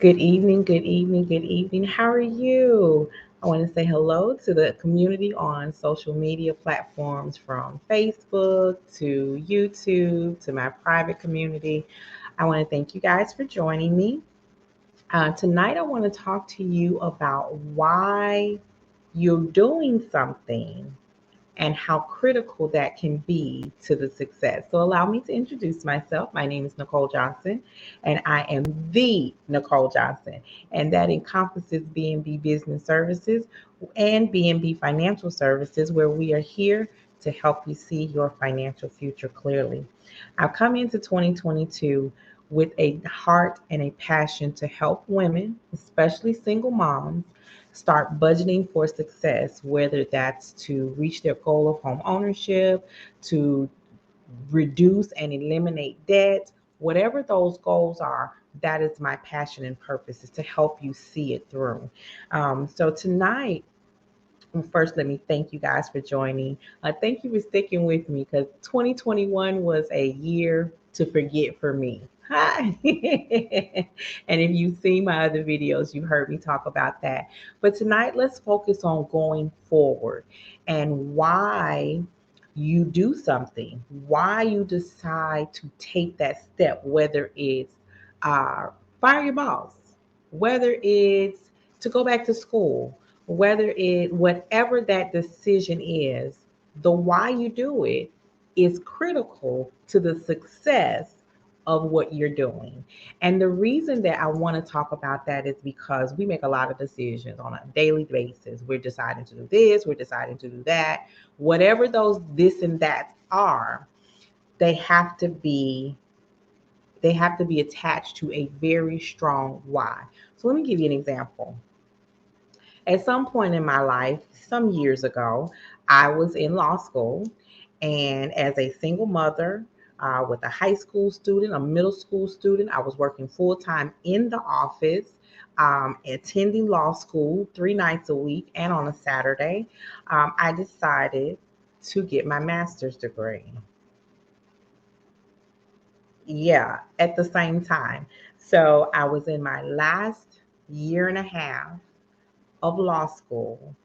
Good evening, good evening, good evening. How are you? I want to say hello to the community on social media platforms from Facebook to YouTube to my private community. I want to thank you guys for joining me. Tonight, I want to talk to you about why you're doing something and how critical that can be to the success. So, allow me to introduce myself. My name is Nicole Johnson, and I am the Nicole Johnson, and that encompasses B&B Business Services and B&B Financial Services, where we are here to help you see your financial future clearly. I've come into 2022 with a heart and a passion to help women, especially single moms, start budgeting for success, whether that's to reach their goal of home ownership, to reduce and eliminate debt, whatever those goals are. That is my passion and purpose, is to help you see it through. So tonight, first, let me thank you guys for joining. Thank you for sticking with me, because 2021 was a year to forget for me. Hi. And if you've seen my other videos, you heard me talk about that. But tonight, let's focus on going forward and why you do something, why you decide to take that step, whether it's uh, fire your boss, whether it's to go back to school, whatever that decision is, the why you do it is critical to the success of what you're doing. And the reason that I want to talk about that is because we make a lot of decisions on a daily basis. We're deciding to do this, we're deciding to do that. Whatever those this and that are, they have to be they have to be attached to a very strong why. So let me give you an example. At some point in my life, some years ago, I was in law school, and as a single mother with a high school student, a middle school student, I was working full time in the office, attending law school 3 nights a week and on a Saturday. I decided to get my master's degree. Yeah, at the same time. So I was in my last year and a half of law school,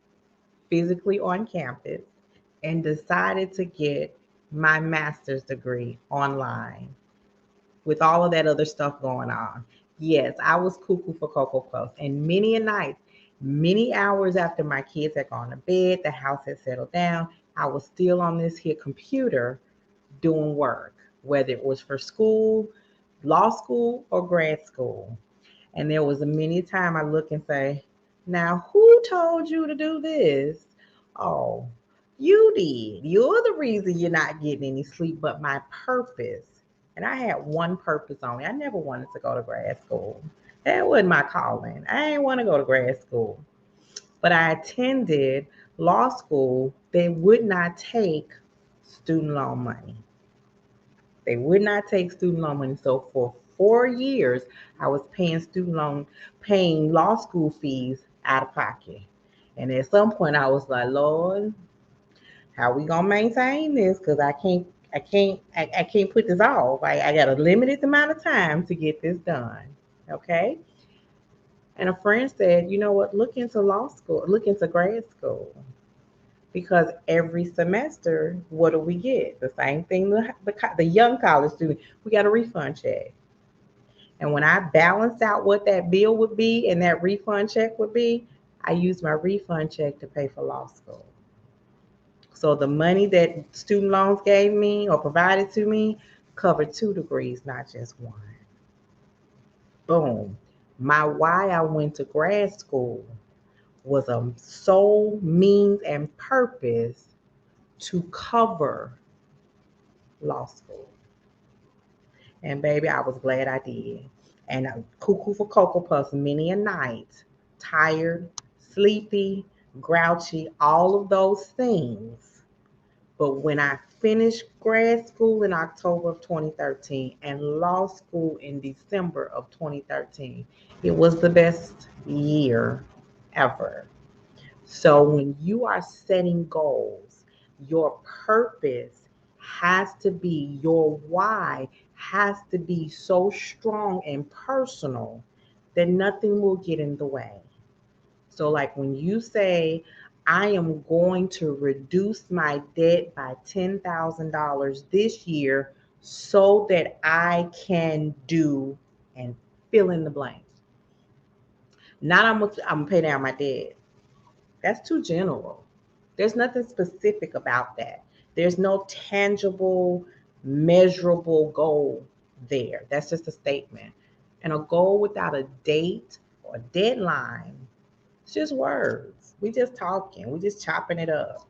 physically on campus, and decided to get my master's degree online with all of that other stuff going on. Yes, I was cuckoo for Cocoa Puffs. And many a night, many hours after my kids had gone to bed, the house had settled down, I was still on this here computer doing work, whether it was for school, law school, or grad school. And there was a many time I look and say, now who told you to do this? Oh, you did. You're the reason you're not getting any sleep, but my purpose. And I had one purpose only. I never wanted to go to grad school. That wasn't my calling. I didn't want to go to grad school. But I attended law school. They would not take student loan money. They would not take student loan money. So for 4 years, I was paying law school fees out of pocket. And at some point, I was like, Lord, how we gonna maintain this? Because I can't put this off. I got a limited amount of time to get this done. Okay. And a friend said, you know what? Look into law school. Look into grad school, because every semester, what do we get? The same thing the young college student, we got a refund check. And when I balanced out what that bill would be and that refund check would be, I used my refund check to pay for law school. So the money that student loans gave me or provided to me covered 2 degrees, not just one. Boom. My why I went to grad school was a sole means and purpose to cover law school. And baby, I was glad I did. And cuckoo for Cocoa Puffs many a night, tired, sleepy, grouchy, all of those things. But when I finished grad school in October of 2013 and law school in December of 2013, it was the best year ever. So when you are setting goals, your purpose has to your why has to be so strong and personal then nothing will get in the way. So, like when you say, I am going to reduce my debt by $10,000 this year so that I can do and fill in the blank. Not I'm gonna pay down my debt. That's too general. There's nothing specific about that. There's no tangible, measurable goal there. That's just a statement. And a goal without a date or deadline, it's just words. We just talking. We just chopping it up.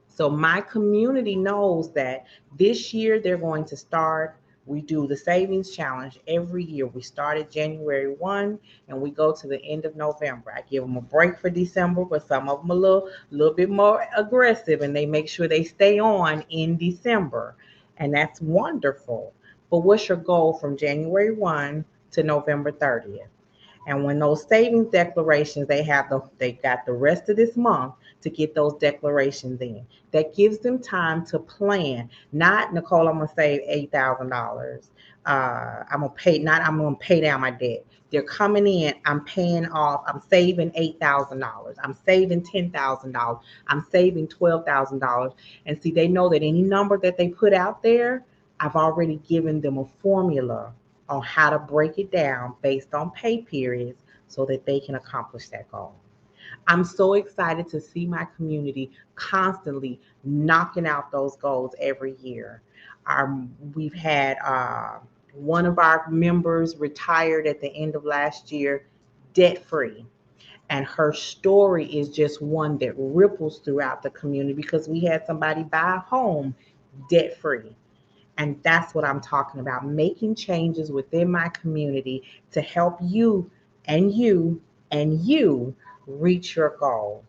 So my community knows that this year they're going to start. We do the savings challenge every year. We start at January 1 and we go to the end of November. I give them a break for December, but some of them a little bit more aggressive and they make sure they stay on in December. And that's wonderful. But what's your goal from January 1 to November 30th? And when those savings declarations, they got the rest of this month to get those declarations in. That gives them time to plan. Not Nicole, I'm gonna save $8,000. I'm gonna pay down my debt. They're coming in, I'm paying off, I'm saving $8,000, I'm saving $10,000, I'm saving $12,000. And see, they know that any number that they put out there, I've already given them a formula on how to break it down based on pay periods so that they can accomplish that goal. I'm so excited to see my community constantly knocking out those goals every year. We've had one of our members retired at the end of last year, debt free. And her story is just one that ripples throughout the community because we had somebody buy a home debt free. And that's what I'm talking about, making changes within my community to help you and you and you reach your goal.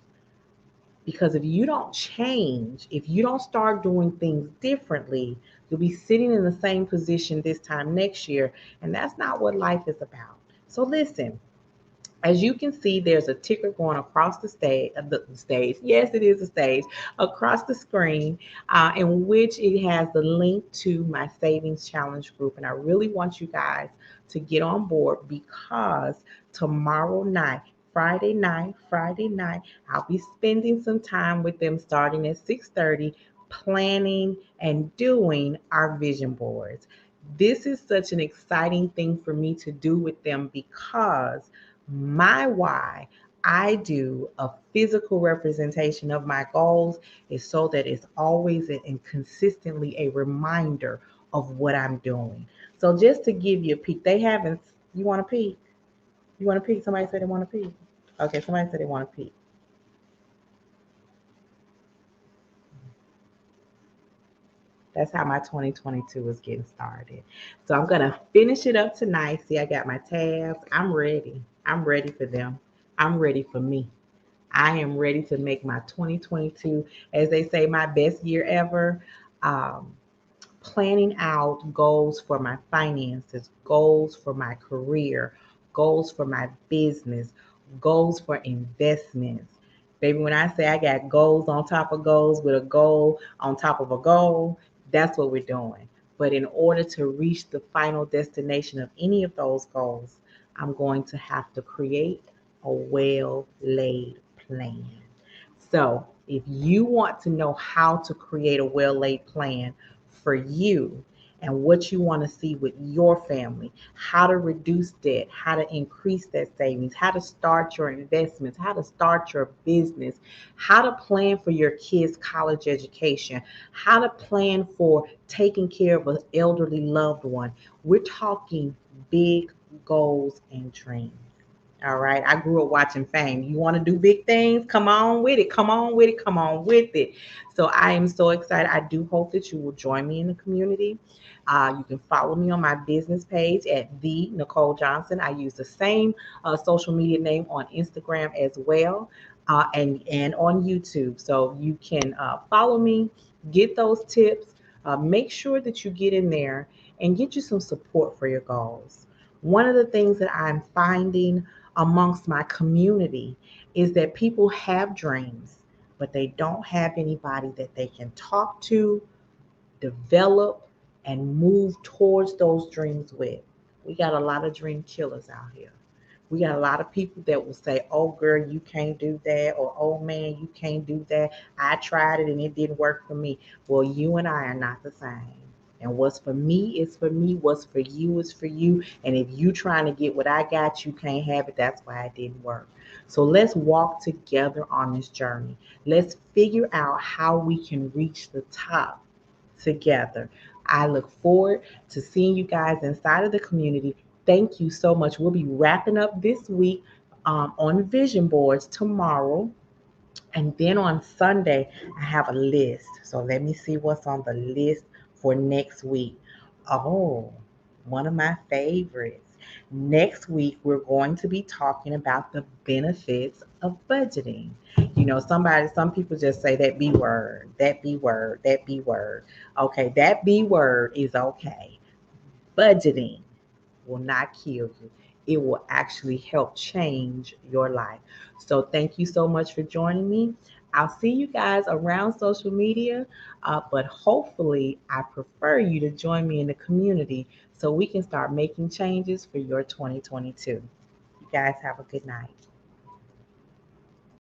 Because if you don't change, if you don't start doing things differently, you'll be sitting in the same position this time next year. And that's not what life is about. So listen, as you can see, there's a ticker going across the stage. Yes, it is a stage across the screen, in which it has the link to my savings challenge group. And I really want you guys to get on board because tomorrow night, Friday night, I'll be spending some time with them starting at 6:30, planning and doing our vision boards. This is such an exciting thing for me to do with them because my why I do a physical representation of my goals is so that it's always and consistently a reminder of what I'm doing. So just to give you a peek, they haven't. You want to peek? You want to peek? Somebody said they want to peek. Okay, somebody said they want to peek. That's how my 2022 is getting started. So I'm gonna finish it up tonight. See, I got my tabs. I'm ready. I'm ready for them. I'm ready for me. I am ready to make my 2022, as they say, my best year ever. Um, Planning out goals for my finances, goals for my career, goals for my business, goals for investments. Baby, when I say I got goals on top of goals with a goal on top of a goal, that's what we're doing. But in order to reach the final destination of any of those goals, I'm going to have to create a well laid plan. So, if you want to know how to create a well laid plan for you and what you want to see with your family, how to reduce debt, how to increase that savings, how to start your investments, how to start your business, how to plan for your kids' college education, how to plan for taking care of an elderly loved one. We're talking big goals and dreams. All right. I grew up watching Fame. You want to do big things? Come on with it. Come on with it. Come on with it. So I am so excited. I do hope that you will join me in the community. You can follow me on my business page at the Nicole Johnson. I use the same social media name on Instagram as well, and on YouTube. So you can follow me, get those tips. Make sure that you get in there and get you some support for your goals. One of the things that I'm finding amongst my community is that people have dreams, but they don't have anybody that they can talk to, develop, and move towards those dreams with. We got a lot of dream killers out here. We got a lot of people that will say, oh, girl, you can't do that, or oh, man, you can't do that. I tried it and it didn't work for me. Well, you and I are not the same. And what's for me is for me. What's for you is for you. And if you trying to get what I got, you can't have it. That's why it didn't work. So let's walk together on this journey. Let's figure out how we can reach the top together. I look forward to seeing you guys inside of the community. Thank you so much. We'll be wrapping up this week on vision boards tomorrow. And then on Sunday, I have a list. So let me see what's on the list for next week. Oh, one of my favorites. Next week, we're going to be talking about the benefits of budgeting. Some people just say that B word, that B word, that B word. Okay, that B word is okay. Budgeting will not kill you. It will actually help change your life. So, thank you so much for joining me. I'll see you guys around social media, but hopefully, I prefer you to join me in the community so we can start making changes for your 2022. You guys have a good night.